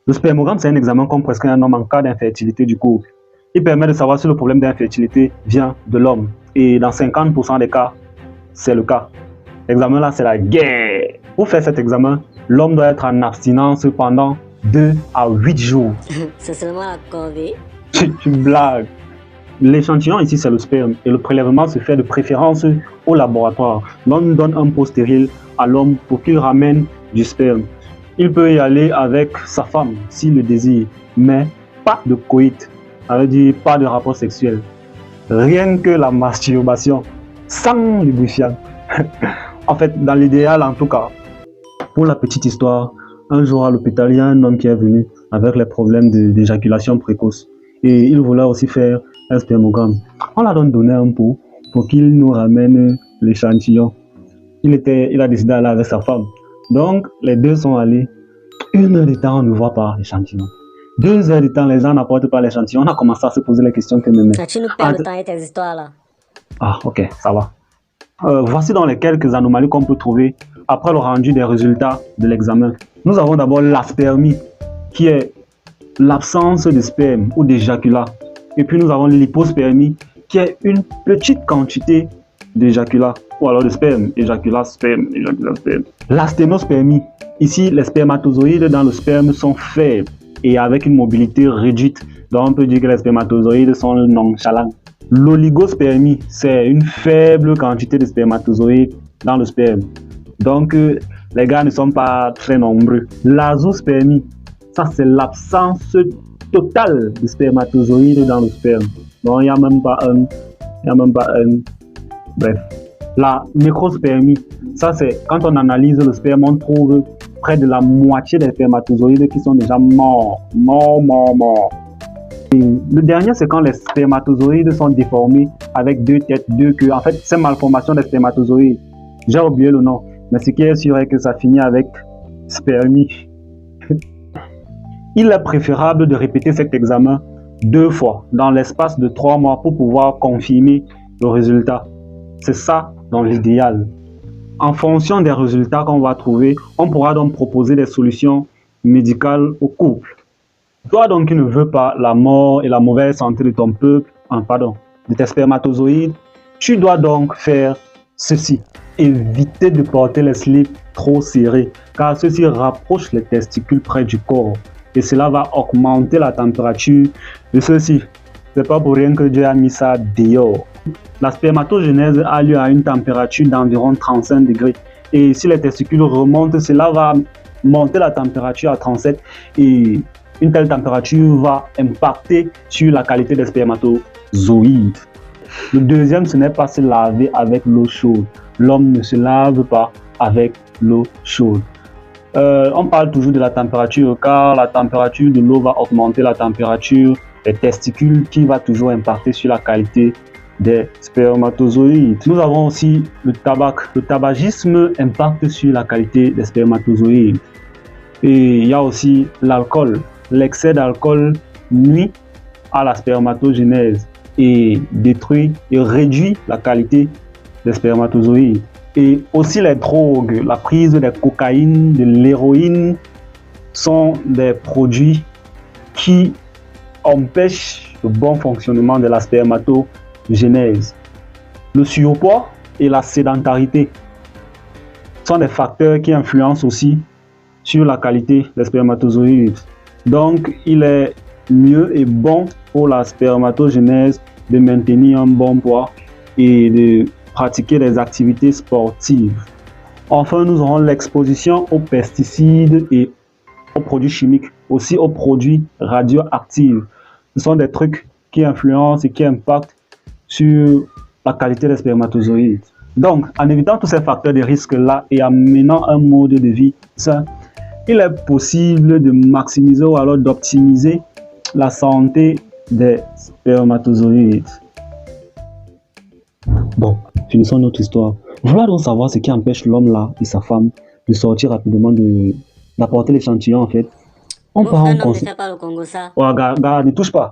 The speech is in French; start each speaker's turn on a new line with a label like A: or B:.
A: Le spermogramme, c'est un examen comme presque un homme en cas d'infertilité du couple. Il permet de savoir si le problème d'infertilité vient de l'homme. Et dans 50% des cas, c'est le cas. L'examen là, c'est la guerre. Pour faire cet examen, l'homme doit être en abstinence pendant 2 à 8 jours.
B: C'est seulement la corvée.
A: Tu blagues. L'échantillon ici, c'est le sperme. Et le prélèvement se fait de préférence au laboratoire. L'on donne un pot stérile à l'homme pour qu'il ramène du sperme. Il peut y aller avec sa femme s'il le désire, mais pas de coït. Ça veut dire pas de rapport sexuel. Rien que la masturbation, sans lubrifiant. En fait, dans l'idéal en tout cas. Pour la petite histoire, un jour à l'hôpital, il y a un homme qui est venu avec les problèmes d'éjaculation précoce. Et il voulait aussi faire un spermogramme. On l'a donc donné un pot pour qu'il nous ramène l'échantillon. Il a décidé d'aller avec sa femme. Donc, les deux sont allés. 1 heure de temps, on ne voit pas l'échantillon. 2 heures de temps, les gens n'apportent pas l'échantillon. On a commencé à se poser les questions que même.
B: Tu nous perds le temps et tes histoires là.
A: Ah, ok, ça va. Voici donc les quelques anomalies qu'on peut trouver après le rendu des résultats de l'examen. Nous avons d'abord l'aspermie, qui est l'absence de sperme ou d'éjaculat. Et puis nous avons l'hypospermie, qui est une petite quantité d'éjaculat, ou alors de sperme, éjaculat, sperme, éjaculat, sperme. La sténospermie, ici les spermatozoïdes dans le sperme sont faibles et avec une mobilité réduite. Donc on peut dire que les spermatozoïdes sont nonchalants. L'oligospermie, c'est une faible quantité de spermatozoïdes dans le sperme. Donc les gars ne sont pas très nombreux. L'azoospermie, ça c'est l'absence totale de spermatozoïdes dans le sperme. Donc il n'y a même pas un. Bref. La nécrospermie, ça c'est quand on analyse le sperme, on trouve près de la moitié des spermatozoïdes qui sont déjà morts. Et le dernier, c'est quand les spermatozoïdes sont déformés avec 2 têtes, 2 queues. En fait, c'est malformation des spermatozoïdes. J'ai oublié le nom, mais ce qui est sûr est que ça finit avec spermie. Il est préférable de répéter cet examen 2 fois dans l'espace de 3 mois pour pouvoir confirmer le résultat. C'est ça dans l'idéal. En fonction des résultats qu'on va trouver, on pourra donc proposer des solutions médicales au couple. Toi donc qui ne veux pas la mort et la mauvaise santé de ton peuple, de tes spermatozoïdes, tu dois donc faire ceci. Éviter de porter les slips trop serrés, car ceci rapproche les testicules près du corps et cela va augmenter la température de ceux-ci. C'est pas pour rien que Dieu a mis ça dehors. La spermatogénèse a lieu à une température d'environ 35 degrés. Et si les testicules remontent, cela va monter la température à 37. Et une telle température va impacter sur la qualité des spermatozoïdes. Le deuxième, ce n'est pas se laver avec l'eau chaude. L'homme ne se lave pas avec l'eau chaude. On parle toujours de la température car la température de l'eau va augmenter la température des testicules qui va toujours impacter sur la qualité des spermatozoïdes. Nous avons aussi le tabac. Le tabagisme impacte sur la qualité des spermatozoïdes. Et il y a aussi l'alcool. L'excès d'alcool nuit à la spermatogénèse et détruit et réduit la qualité des spermatozoïdes. Et aussi les drogues, la prise de cocaïne, de l'héroïne sont des produits qui empêchent le bon fonctionnement de la spermatogénèse. Le surpoids et la sédentarité sont des facteurs qui influencent aussi sur la qualité des spermatozoïdes. Donc, il est mieux et bon pour la spermatogénèse de maintenir un bon poids et de pratiquer des activités sportives. Enfin, nous aurons l'exposition aux pesticides et aux produits chimiques, aussi aux produits radioactifs. Ce sont des trucs qui influencent et qui impactent sur la qualité des spermatozoïdes. Donc, en évitant tous ces facteurs de risque-là et en menant un mode de vie sain, il est possible de maximiser ou alors d'optimiser la santé des spermatozoïdes. Bon, finissons notre histoire. Voilà donc savoir ce qui empêche l'homme là et sa femme de sortir rapidement, d'apporter l'échantillon en fait. On part en
B: ne fait pas le Congo ça.
A: Oh, gars, ne touche pas.